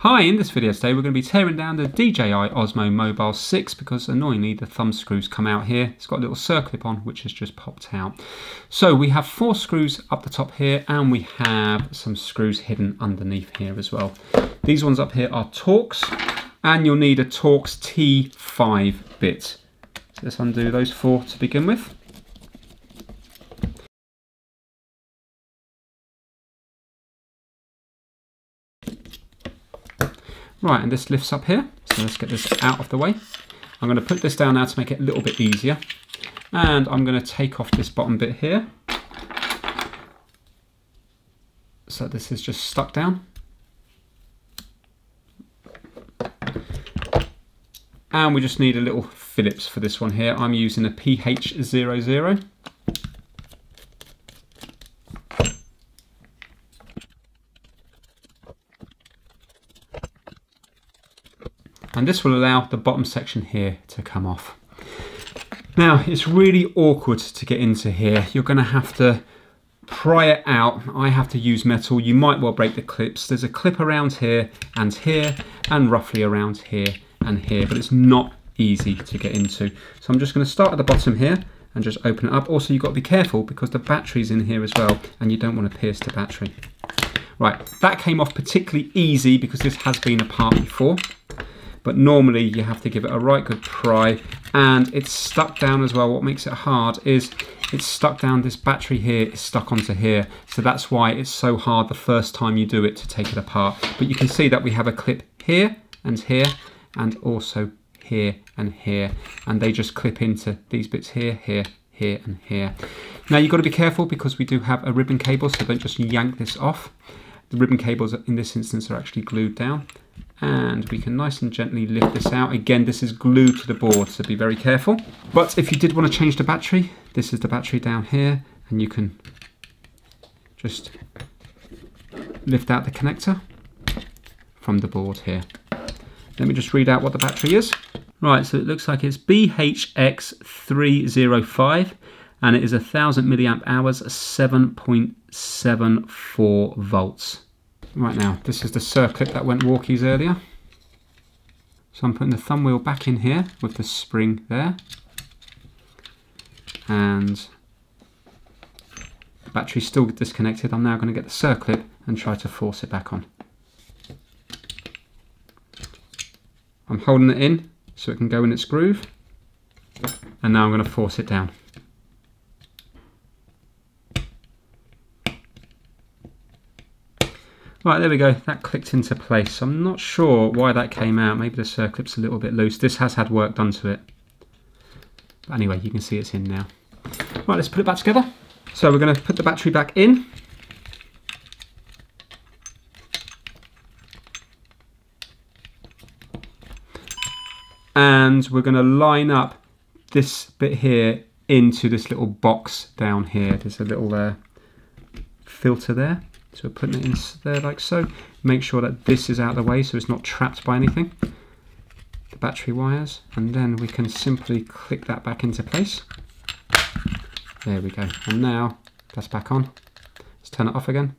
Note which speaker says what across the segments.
Speaker 1: Hi, in this video today we're going to be tearing down the DJI OSMO Mobile 6 because annoyingly the thumb screws come out here. It's got a little circlip on which has just popped out. So we have 4 screws up the top here and we have some screws hidden underneath here as well. These ones up here are Torx and you'll need a Torx T5 bit. So let's undo those 4 to begin with. Right, and this lifts up here, so let's get this out of the way. I'm going to put this down now to make it a little bit easier. And I'm going to take off this bottom bit here. So this is just stuck down. And we just need a little Phillips for this one here. I'm using a PH00. And this will allow the bottom section here to come off. Now, it's really awkward to get into here. You're going to have to pry it out. I have to use metal. You might well break the clips. There's a clip around here, and roughly around here and here, but it's not easy to get into. So I'm just going to start at the bottom here and just open it up. Also, you've got to be careful because the battery's in here as well, and you don't want to pierce the battery. Right, that came off particularly easy because this has been apart before. But normally you have to give it a right good pry, and it's stuck down as well. What makes it hard is it's stuck down, this battery here is stuck onto here. So that's why it's so hard the first time you do it to take it apart. But you can see that we have a clip here, and also here and here. And they just clip into these bits here, here, here and here. Now you've got to be careful because we do have a ribbon cable, so don't just yank this off. The ribbon cables in this instance are actually glued down. And we can nice and gently lift this out. Again, this is glued to the board, so be very careful. But if you did want to change the battery, this is the battery down here, and you can just lift out the connector from the board here. Let me just read out what the battery is. Right, so it looks like it's BHX305, and it is 1000 milliamp hours, 7.74 volts. Right now, this is the circlip that went walkies earlier. So I'm putting the thumb wheel back in here with the spring there. And the battery's still disconnected. I'm now going to get the circlip and try to force it back on. I'm holding it in so it can go in its groove. And now I'm going to force it down. Right, there we go, that clicked into place. I'm not sure why that came out. Maybe the circlip's a little bit loose. This has had work done to it. But anyway, you can see it's in now. Right, let's put it back together. So we're going to put the battery back in. And we're going to line up this bit here into this little box down here. There's a little filter there. So we're putting it in there like so. Make sure that this is out of the way so it's not trapped by anything. The battery wires. And then we can simply click that back into place. There we go. And now that's back on. Let's turn it off again.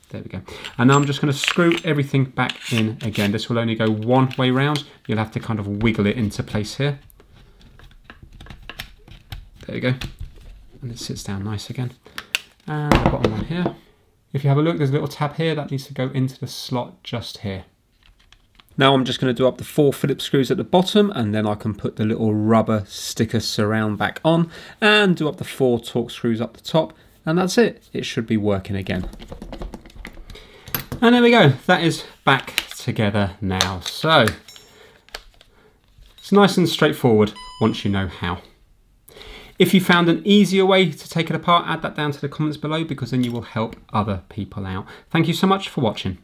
Speaker 1: There we go. And now I'm just going to screw everything back in again. This will only go one way round. You'll have to kind of wiggle it into place here. There we go. And it sits down nice again. And the bottom one here. If you have a look, there's a little tab here that needs to go into the slot just here. Now I'm just going to do up the 4 Phillips screws at the bottom, and then I can put the little rubber sticker surround back on and do up the 4 Torx screws up the top, and that's it. It should be working again. And there we go. That is back together now. So it's nice and straightforward once you know how. If you found an easier way to take it apart, add that down to the comments below because then you will help other people out. Thank you so much for watching.